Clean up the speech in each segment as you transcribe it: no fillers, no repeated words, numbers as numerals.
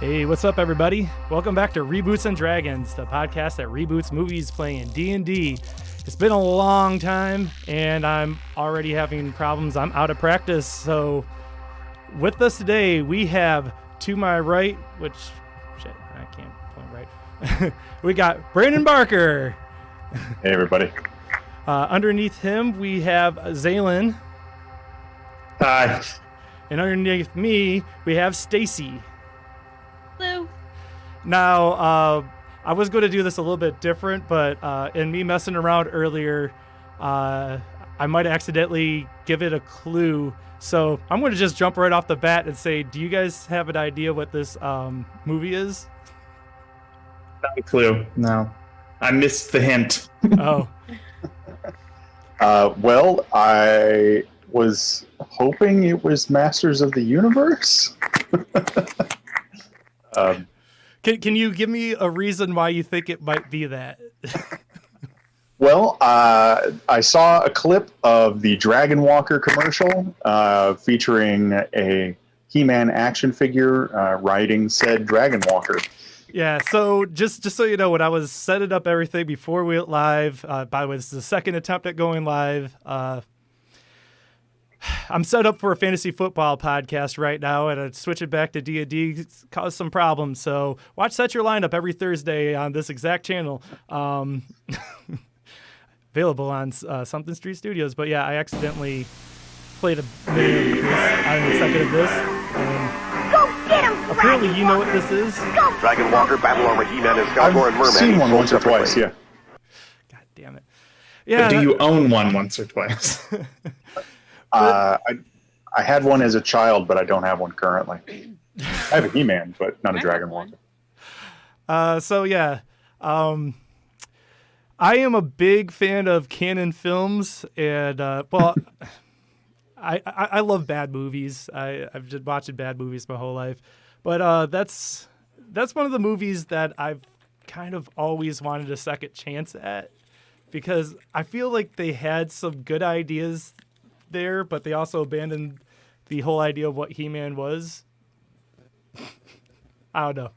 Hey, what's up, everybody? Welcome back to Reboots and Dragons, the podcast that reboots movies playing D&D. It's been a long time, and I'm already having problems. I'm out of practice, so with us today, we have to my right, which, shit, I can't point right. We got Brandon Barker. Hey, everybody. Underneath him, we have Zaelin. Hi. And underneath me, we have Stacey. Hello. Now, I was going to do this a little bit different, but in me messing around earlier, I might accidentally give it a clue. So I'm going to just jump right off the bat and say, do you guys have an idea what this movie is? Not a clue. No. I missed the hint. Oh. Well, I was hoping it was Masters of the Universe. Can you give me a reason why you think it might be that? Well, I saw a clip of the Dragon Walker commercial featuring a He-Man action figure riding said Dragon Walker. Yeah, so just so you know, when I was setting up everything before we went live, by the way, this is the second attempt at going live. I'm set up for a fantasy football podcast right now, and I'm switching back to D&D caused some problems. So watch Set Your Lineup every Thursday on this exact channel. Available on Something Street Studios. But yeah, I accidentally played a minute of this, a second of this. And Go get him, apparently you know what this is. Dragon Walker, Battle Armor, He-Man, and Skeletor and Merman. I've seen one once or twice, yeah. God damn it. Yeah. But do you own one once or twice? I had one as a child, but I don't have one currently. I have a He-Man, but not a Dragon Walker. So yeah, I am a big fan of canon films, and well, I love bad movies. I've been watching bad movies my whole life, but that's one of the movies that I've kind of always wanted a second chance at, because I feel like they had some good ideas there, but they also abandoned the whole idea of what He-Man was. I don't know.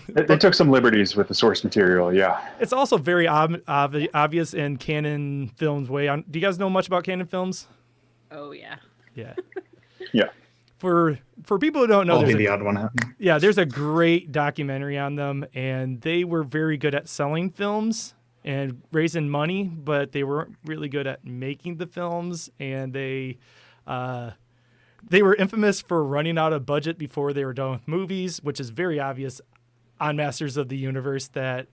They took some liberties with the source material, yeah. It's also very obvious in canon films way. Do you guys know much about canon films? Oh yeah. Yeah. Yeah. For people who don't know, I'll be the odd one out. Yeah, there's a great documentary on them, and they were very good at selling films and raising money, but they weren't really good at making the films, and they were infamous for running out of budget before they were done with movies, which is very obvious on Masters of the Universe, that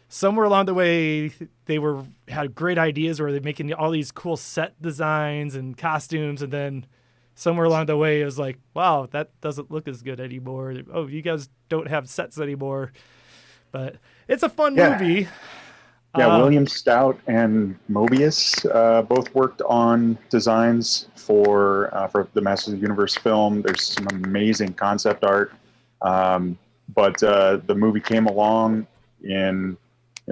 somewhere along the way they had great ideas where they're making all these cool set designs and costumes, and then somewhere along the way it was like, wow, that doesn't look as good anymore. Oh, you guys don't have sets anymore. But it's a fun movie. Yeah, William Stout and Mobius both worked on designs for the Masters of the Universe film. There's some amazing concept art, but the movie came along in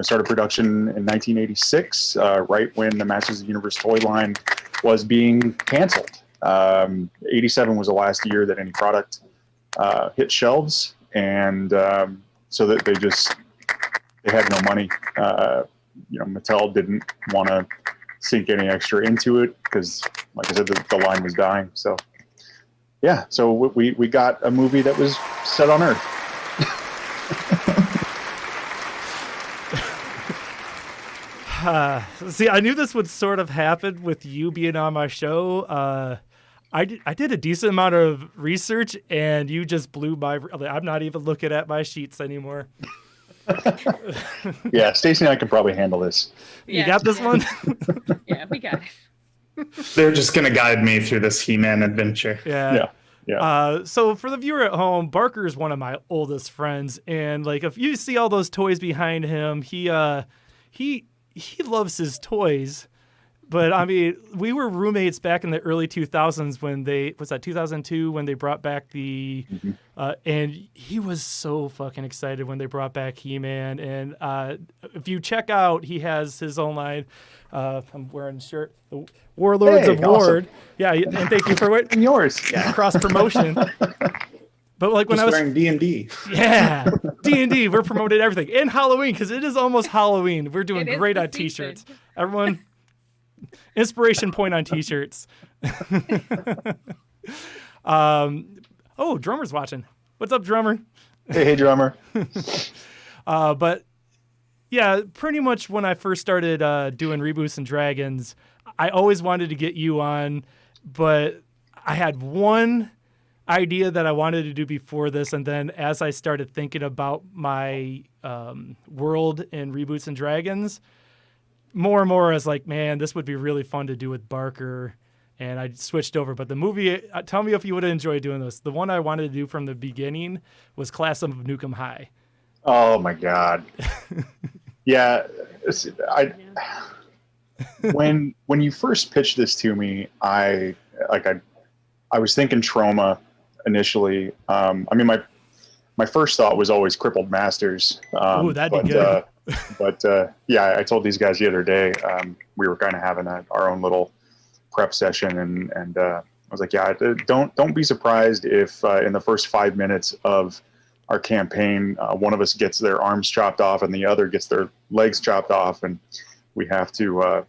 started production in 1986, right when the Masters of the Universe toy line was being canceled. 87 was the last year that any product hit shelves, and so that they had no money. Mattel didn't want to sink any extra into it because, like I said, the line was dying. So yeah, so we got a movie that was set on Earth. See, I knew this would sort of happen with you being on my show. I did a decent amount of research, and you just blew my. I'm not even looking at my sheets anymore. Yeah, Stacey and I can probably handle this. You got this one? Yeah, we got it. They're just going to guide me through this He-Man adventure. Yeah. Yeah. So for the viewer at home, Barker is one of my oldest friends, and like if you see all those toys behind him, he loves his toys. But I mean, we were roommates back in the early 2000s when 2002 when they brought back the, and he was so fucking excited when they brought back He-Man. And if you check out, he has his own line. I'm wearing a shirt, the Warlords of Ward. Awesome. Yeah, and thank you for And yours. Yeah, cross promotion. But like when I was wearing D&D. Yeah, D&D, we're promoting everything. And Halloween, because it is almost Halloween. We're doing It is great the on season. T-shirts. Everyone, inspiration point on T-shirts. Drummer's watching. What's up, drummer? Hey, drummer. But yeah, pretty much when I first started doing Reboots and Dragons, I always wanted to get you on, but I had one idea that I wanted to do before this, and then as I started thinking about my world in Reboots and Dragons, more and more I was like, man, this would be really fun to do with Barker, and I switched over. But the movie, tell me if you would have enjoyed doing this. The one I wanted to do from the beginning was Class of Nukem High. Oh my God. Yeah, when you first pitched this to me, I was thinking Trauma initially. I mean, my first thought was always Crippled Masters. Ooh, that'd be good. But yeah, I told these guys the other day, we were kind of having our own little prep session, and I was like, yeah, don't be surprised if in the first 5 minutes of our campaign, one of us gets their arms chopped off and the other gets their legs chopped off, and we have to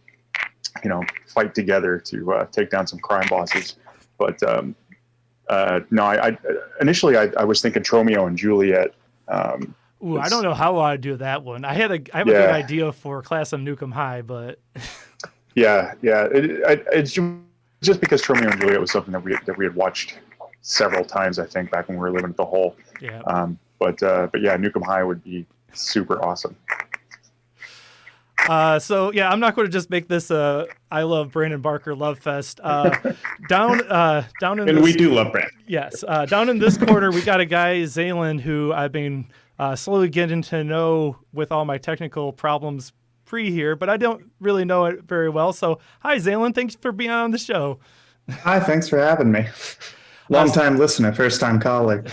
fight together to take down some crime bosses. But no, I initially was thinking Tromeo and Juliet. Ooh, I don't know how I do that one. I have a good idea for Class of Nukem High, but yeah, it's just because Tromeo and Juliet was something that we had watched several times, I think, back when we were living at the Hole. Yeah. But yeah, Nukem High would be super awesome. So yeah, I'm not going to just make this I love Brandon Barker love fest. Down in And we do love Brandon. Yes, down in this corner we got a guy Zaelin who I've been slowly getting to know with all my technical problems pre here, but I don't really know it very well. So hi Zaelin, thanks for being on the show. Hi, thanks for having me. Long time listener, first time caller.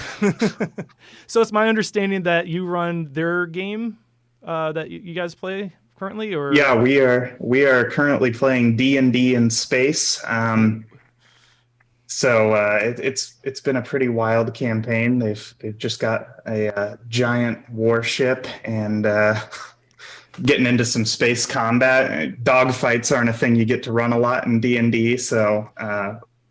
So it's my understanding that you run their game that you guys play currently, or yeah, we are currently playing D&D in space. So it's been a pretty wild campaign. They've just got a giant warship and getting into some space combat. Dogfights aren't a thing you get to run a lot in D&D, so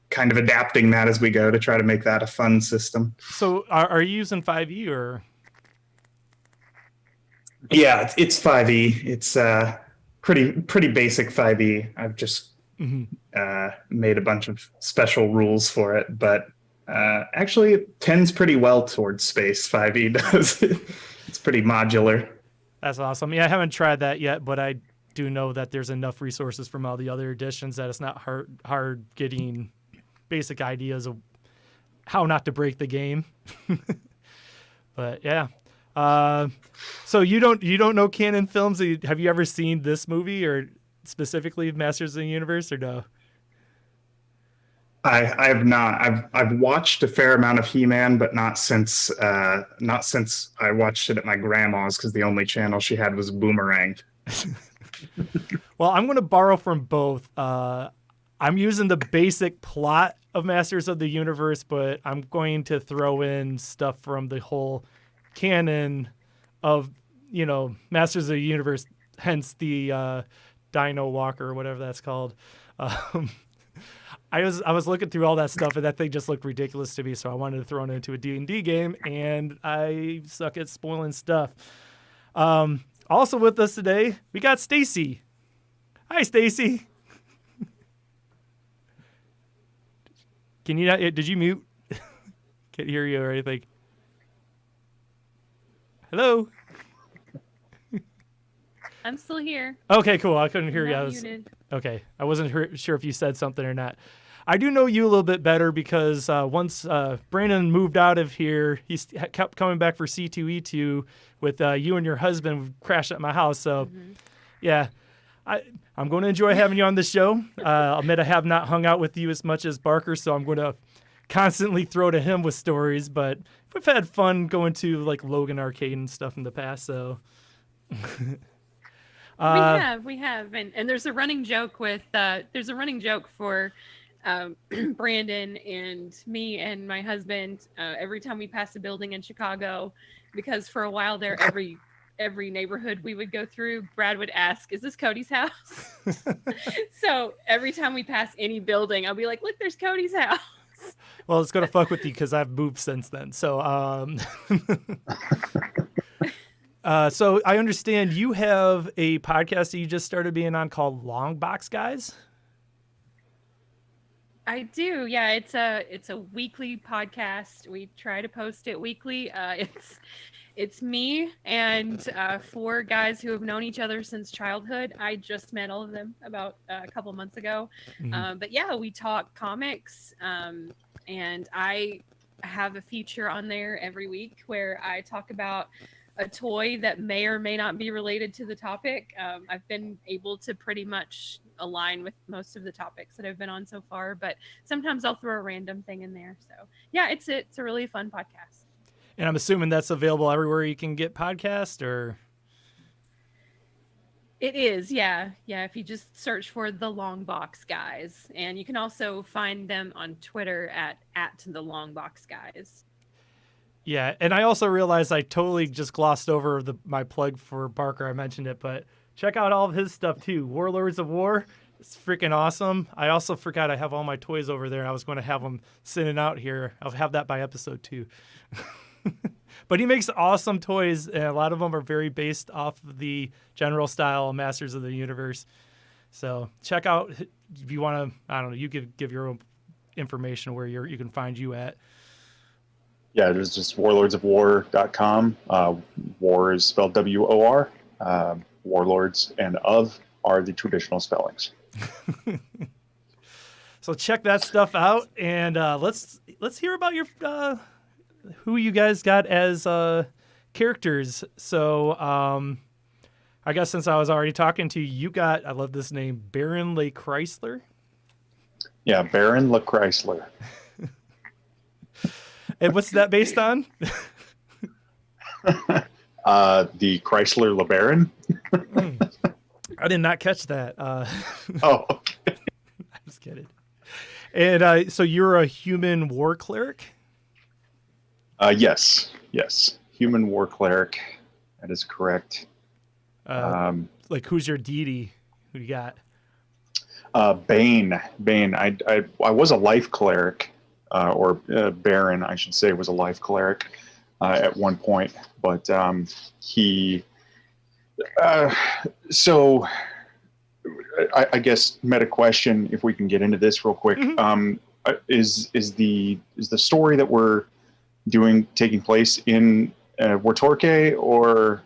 kind of adapting that as we go to try to make that a fun system. So are you using 5e or? Yeah, it's 5e. It's pretty basic 5e. I've just made a bunch of special rules for it, but actually it tends pretty well towards space. 5e does. It's pretty modular. That's awesome. Yeah, I haven't tried that yet, but I do know that there's enough resources from all the other editions that it's not hard getting basic ideas of how not to break the game. But yeah. So you don't know canon films? Have you ever seen this movie or specifically Masters of the Universe or no? I have not. I've watched a fair amount of He-Man, but not since I watched it at my grandma's because the only channel she had was Boomerang. Well, I'm going to borrow from both. I'm using the basic plot of Masters of the Universe, but I'm going to throw in stuff from the whole canon of, Masters of the Universe, hence the Dino Walker or whatever that's called. I was looking through all that stuff, and that thing just looked ridiculous to me, so I wanted to throw it into a D&D game, and I suck at spoiling stuff. Also with us today, we got Stacey. Hi, Stacey. Can you not? Did you mute? Can't hear you or anything. Hello. I'm still here. Okay, cool. I couldn't hear you. Not muted. Okay. I wasn't sure if you said something or not. I do know you a little bit better because once Brandon moved out of here, he kept coming back for C2E2 with you and your husband crashed at my house. So, yeah, I'm going to enjoy having you on the show. I'll admit I have not hung out with you as much as Barker, so I'm going to constantly throw to him with stories. But we've had fun going to like Logan Arcade and stuff in the past. So. We have, and there's a running joke for Brandon and me and my husband every time we pass a building in Chicago, because for a while there, every neighborhood we would go through, Brad would ask, "Is this Cody's house?" So every time we pass any building, I'll be like, "Look, there's Cody's house." Well, it's gonna fuck with you because I've moved since then. So, so I understand you have a podcast that you just started being on called Long Box Guys. I do. Yeah, it's a weekly podcast. We try to post it weekly. It's me and 4 guys who have known each other since childhood. I just met all of them about a couple months ago. But yeah, we talk comics, and I have a feature on there every week where I talk about a toy that may or may not be related to the topic. I've been able to pretty much align with most of the topics that I've been on so far, but sometimes I'll throw a random thing in there. So yeah, it's a really fun podcast. And I'm assuming that's available everywhere you can get podcasts, or? It is, yeah. If you just search for the Long Box Guys, and you can also find them on Twitter at the Long Box Guys. Yeah, and I also realized I totally just glossed over my plug for Barker. I mentioned it, but check out all of his stuff too. Warlords of War, it's freaking awesome. I also forgot I have all my toys over there. I was going to have them sitting out here. I'll have that by episode 2. But he makes awesome toys, and a lot of them are very based off of the general style of Masters of the Universe. So check out if you want to. I don't know. You give your own information where you can find you at. Yeah, there's just warlordsofwar.com. War is spelled W-O-R. Warlords and of are the traditional spellings. So check that stuff out, and let's hear about your who you guys got as characters. So I guess since I was already talking to you, you got, I love this name, Baron LeChrysler. Yeah, Baron LeChrysler. And what's that based on? The Chrysler LeBaron. I did not catch that. Oh, okay. I'm just kidding. And so you're a human war cleric? Yes. Human war cleric. That is correct. Like, who's your deity? Who you got? Bane. I was a life cleric. Or Baron, I should say, was a life cleric at one point. But he... so I guess meta question, if we can get into this real quick, is the story that we're doing taking place in Wartorke, or...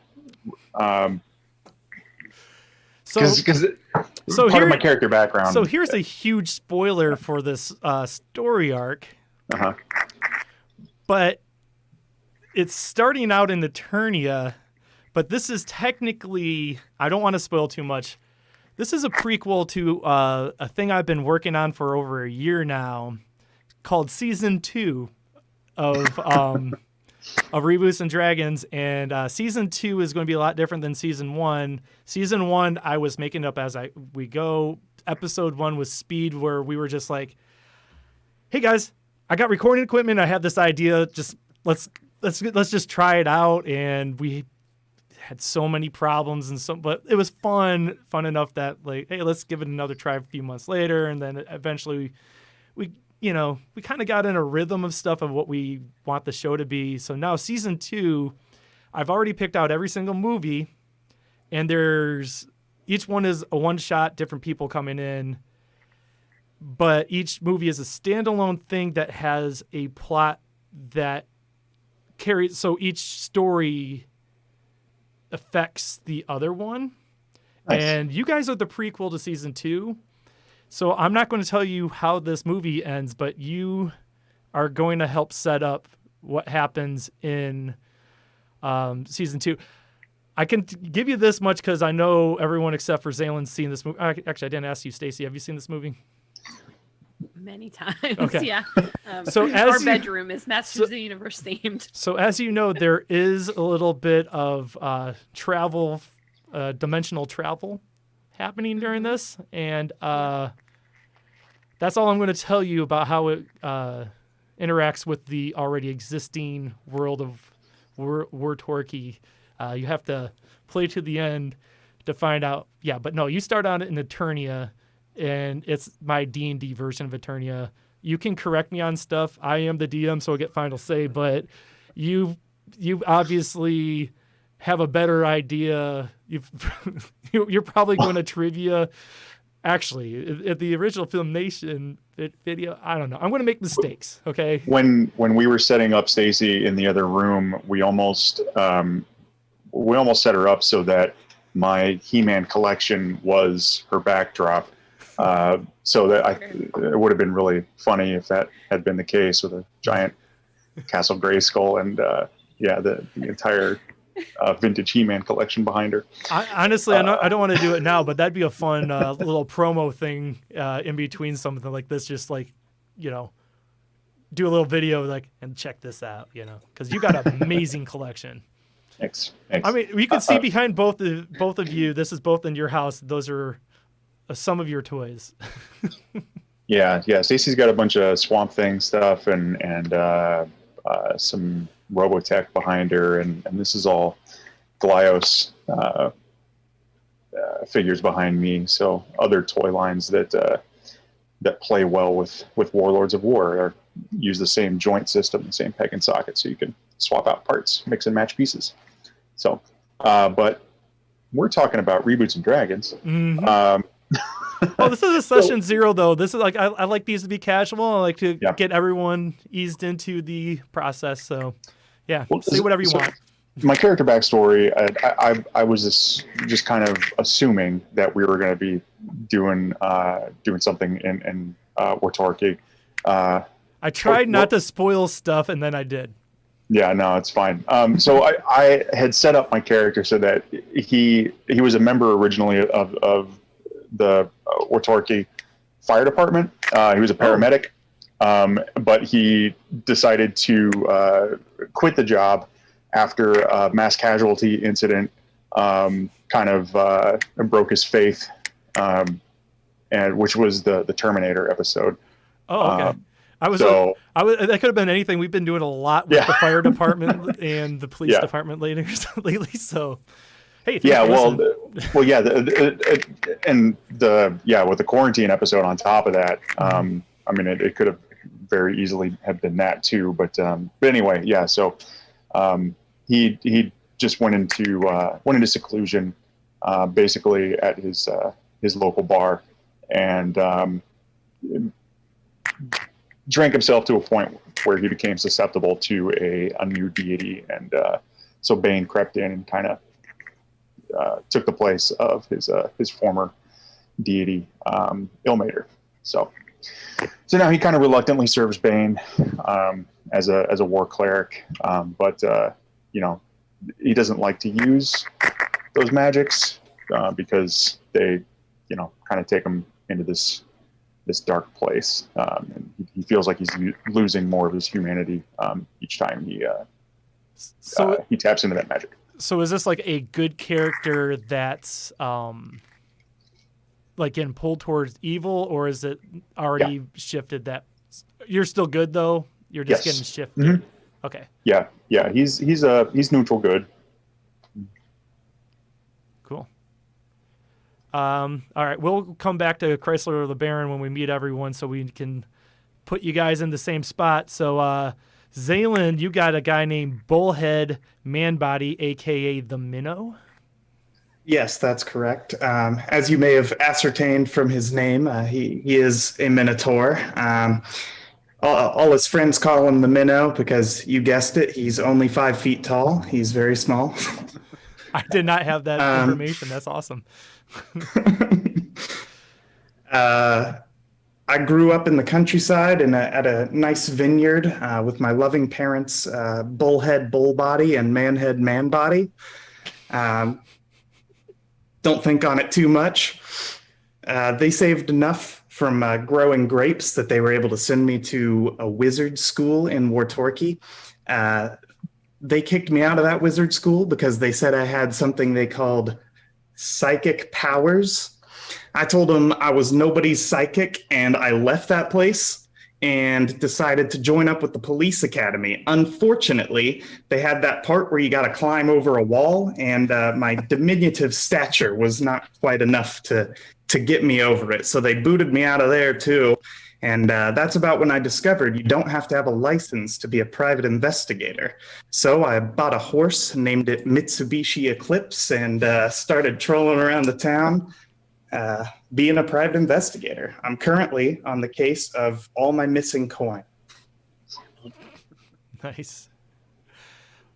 So part of my character background. So here's a huge spoiler for this story arc. But it's starting out in Eternia, but this is technically, I don't want to spoil too much. This is a prequel to a thing I've been working on for over a year now. called Season 2 of Reboots and Dragons, and Season 2 is going to be a lot different than Season 1. Season 1, I was making it up as we go. Episode 1 was speed, where we were just like, hey guys, I got recording equipment. I have this idea. Just let's just try it out. And we had so many problems but it was fun enough that like, hey, let's give it another try a few months later. And then eventually we kind of got in a rhythm of stuff of what we want the show to be. So now Season 2, I've already picked out every single movie, and each one is a one shot, different people coming in. But each movie is a standalone thing that has a plot that carries. So each story affects the other one. Nice. And you guys are the prequel to Season 2. So I'm not going to tell you how this movie ends, but you are going to help set up what happens in Season 2. I can give you this much because I know everyone except for Zaelin's seen this movie. Actually, I didn't ask you, Stacey. Have you seen this movie? Many times, Okay. yeah. So Our bedroom is Masters of the Universe themed. So as you know, there is a little bit of travel, dimensional travel happening during this. And that's all I'm going to tell you about how it interacts with the already existing world of Wartorki. You have to play to the end to find out. Yeah, but no, you start out in Eternia, and it's my D&D version of Eternia. You can correct me on stuff. I am the DM, so I'll get final say, but you obviously have a better idea. You're probably going to trivia. Actually, at the original Film Nation video, I don't know. I'm going to make mistakes, okay? When we were setting up Stacey in the other room, we almost set her up so that my He-Man collection was her backdrop. So that it would have been really funny if that had been the case, with a giant Castle Grayskull and the entire vintage He-Man collection behind her. Honestly, I don't want to do it now, but that'd be a fun little promo thing in between something like this. Just like, do a little video like, and check this out, because you got an amazing collection. Thanks. I mean, we can see behind both of you. This is both in your house. Those are some of your toys. Yeah. Stacey's got a bunch of Swamp Thing stuff and some Robotech behind her, and this is all Glyos figures behind me. So other toy lines that play well with Warlords of War or use the same joint system, the same peg and socket, so you can swap out parts, mix and match pieces. So, but we're talking about Reboots and Dragons. Mm-hmm. Oh, this is a session 0 though. This is like I like these to be casual. I like to get everyone eased into the process. So, say whatever you want. My character backstory, I was just kind of assuming that we were going to be doing something in Wartorki. I tried not to spoil stuff, and then I did. Yeah, no, it's fine. So I had set up my character so that he was a member originally of the Wartorki Fire Department. He was a paramedic, but he decided to quit the job after a mass casualty incident. Kind of broke his faith, and which was the Terminator episode. Oh, okay. That could have been anything. We've been doing a lot with the fire department and the police department lately. So, hey, with the quarantine episode on top of that, I mean, it could have very easily have been that too. But anyway, So he just went into seclusion, basically at his local bar, and drank himself to a point where he became susceptible to a new deity, and so Bane crept in and kind of took the place of his former deity, Ilmater. So now he kind of reluctantly serves Bane as a war cleric, but he doesn't like to use those magics because they kind of take him into this this dark place, and he feels like he's losing more of his humanity each time he taps into that magic. So is this like a good character that's like getting pulled towards evil, or is it already shifted that you're still good though? You're just getting shifted. Mm-hmm. Okay. Yeah. He's neutral good. Cool. All right, we'll come back to Chrysler or the Baron when we meet everyone, so we can put you guys in the same spot. So, Zaelin, you got a guy named Bullhead Manbody, aka the Minnow. Yes, that's correct. As you may have ascertained from his name, he is a Minotaur. All his friends call him the Minnow because, you guessed it, he's only 5 feet tall. He's very small. I did not have that information. That's awesome. I grew up in the countryside at a nice vineyard with my loving parents, Bullhead Bullbody and Manhead Manbody. Don't think on it too much. They saved enough from growing grapes that they were able to send me to a wizard school in Wartorki. They kicked me out of that wizard school because they said I had something they called psychic powers. I told them I was nobody's psychic, and I left that place and decided to join up with the police academy. Unfortunately, they had that part where you got to climb over a wall, and my diminutive stature was not quite enough to get me over it. So they booted me out of there too. And that's about when I discovered you don't have to have a license to be a private investigator. So I bought a horse, named it Mitsubishi Eclipse, and started trolling around the town, being a private investigator. I'm currently on the case of all my missing coin. Nice.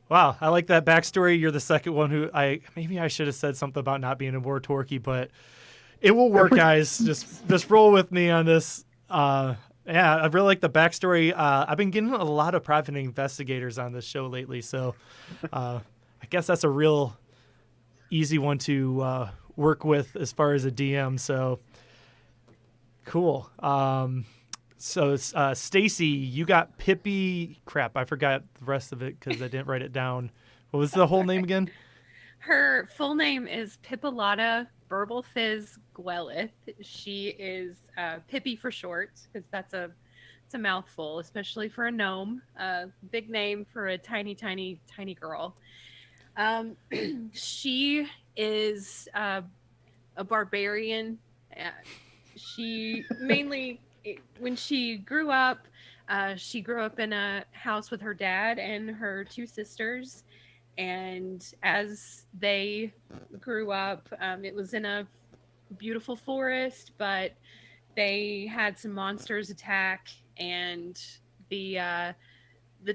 Wow, I like that backstory. You're the second one who maybe I should have said something about not being a Wartorki, but it will work, guys. Just roll with me on this. Yeah, I really like the backstory. I've been getting a lot of private investigators on this show lately, so I guess that's a real easy one to work with as far as a DM. So cool. So Stacey, you got Pippi. Crap, I forgot the rest of it because I didn't write it down. What was the whole name again? Her full name is Pippilotta Burblefizz Gwelaith. She is Pippi for short, because it's a mouthful, especially for a gnome. Big name for a tiny girl. She is a barbarian. She mainly, when she grew up in a house with her dad and her 2 sisters. And as they grew up, it was in a beautiful forest, but they had some monsters attack, and the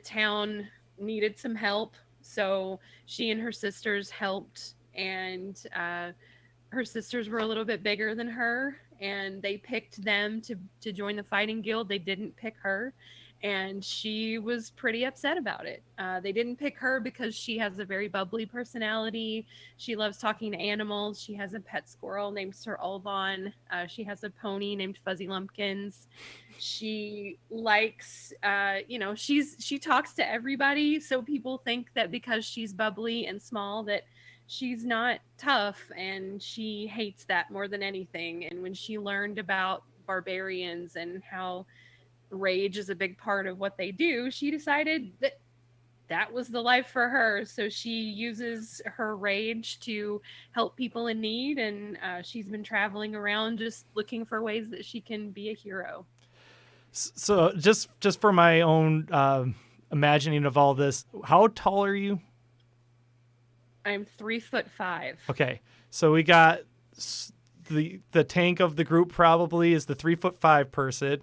town needed some help. So she and her sisters helped, and her sisters were a little bit bigger than her, and they picked them to join the fighting guild. They didn't pick her. And she was pretty upset about it. They didn't pick her because she has a very bubbly personality. She loves talking to animals. She has a pet squirrel named Sir Olvon. She has a pony named Fuzzy Lumpkins. She likes, she talks to everybody. So people think that because she's bubbly and small that she's not tough, and she hates that more than anything. And when she learned about barbarians and how rage is a big part of what they do, she decided that was the life for her. So she uses her rage to help people in need, and she's been traveling around just looking for ways that she can be a hero. So just for my own imagining of all this, how tall are you? I'm 3'5". Okay, so we got the tank of the group probably is the 3'5" person.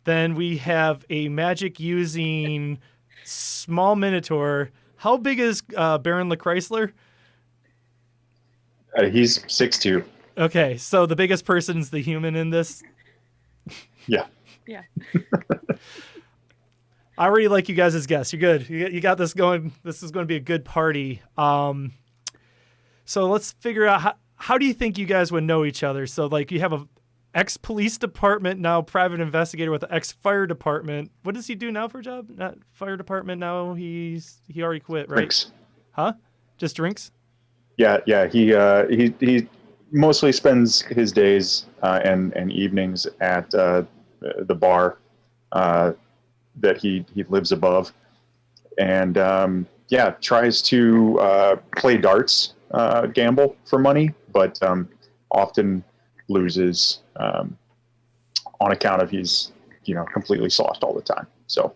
Then we have a magic using small Minotaur. How big is Baron LeChrysler? He's 6'2". Okay, so the biggest person's the human in this. Yeah. Yeah. I already like you guys as guests. You're good. You got this going. This is going to be a good party. So let's figure out how do you think you guys would know each other? So like you have ex-police department, now private investigator with the ex-fire department. What does he do now for a job? Not fire department now. He already quit, right? Drinks. Huh? Just drinks? Yeah. He mostly spends his days and evenings at the bar that he lives above, and tries to play darts, gamble for money, but often loses on account of he's completely sauced all the time. So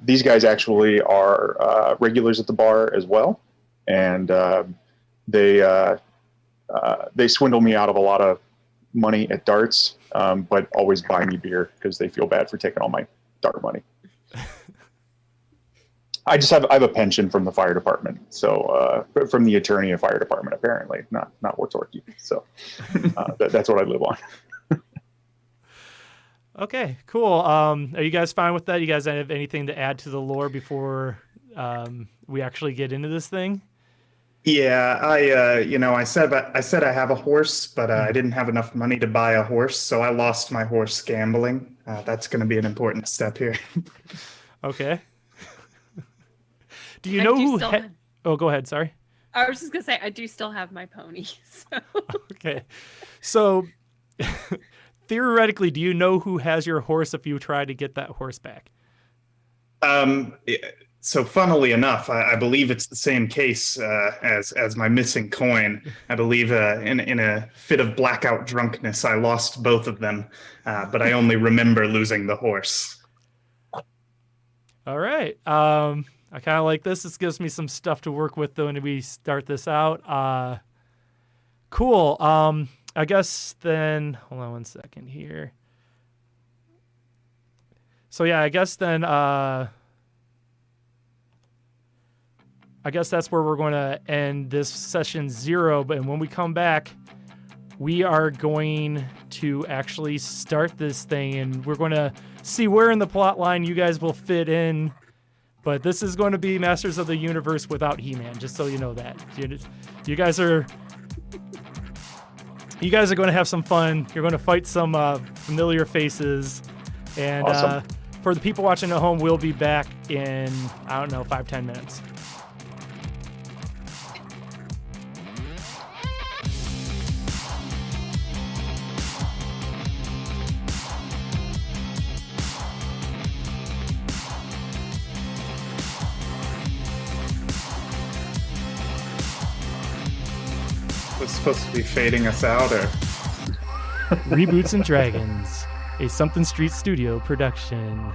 these guys actually are regulars at the bar as well, and they swindle me out of a lot of money at darts, but always buy me beer because they feel bad for taking all my dart money. I have a pension from the fire department, so from the attorney of fire department, apparently, not Wartorki. So that's what I live on. Okay, cool. Are you guys fine with that? You guys have anything to add to the lore before we actually get into this thing? Yeah, I said I have a horse, but I didn't have enough money to buy a horse, so I lost my horse gambling. That's going to be an important step here. Okay. Do you know who? Oh, go ahead. Sorry. I was just gonna say I do still have my pony. So. Okay, so theoretically, do you know who has your horse if you try to get that horse back? So funnily enough, I believe it's the same case as my missing coin. I believe in a fit of blackout drunkenness, I lost both of them, but I only remember losing the horse. All right. I kind of like this. This gives me some stuff to work with when we start this out. Cool. I guess then, hold on one second here. So yeah, I guess then, I guess that's where we're going to end this session 0. But when we come back, we are going to actually start this thing, and we're going to see where in the plot line you guys will fit in. But this is going to be Masters of the Universe without He-Man, just so you know that. You guys are going to have some fun. You're going to fight some familiar faces. And awesome. For the people watching at home, we'll be back in, 5-10 minutes. Was supposed to be fading us out, or Reboots and Dragons, a Something Street Studio production.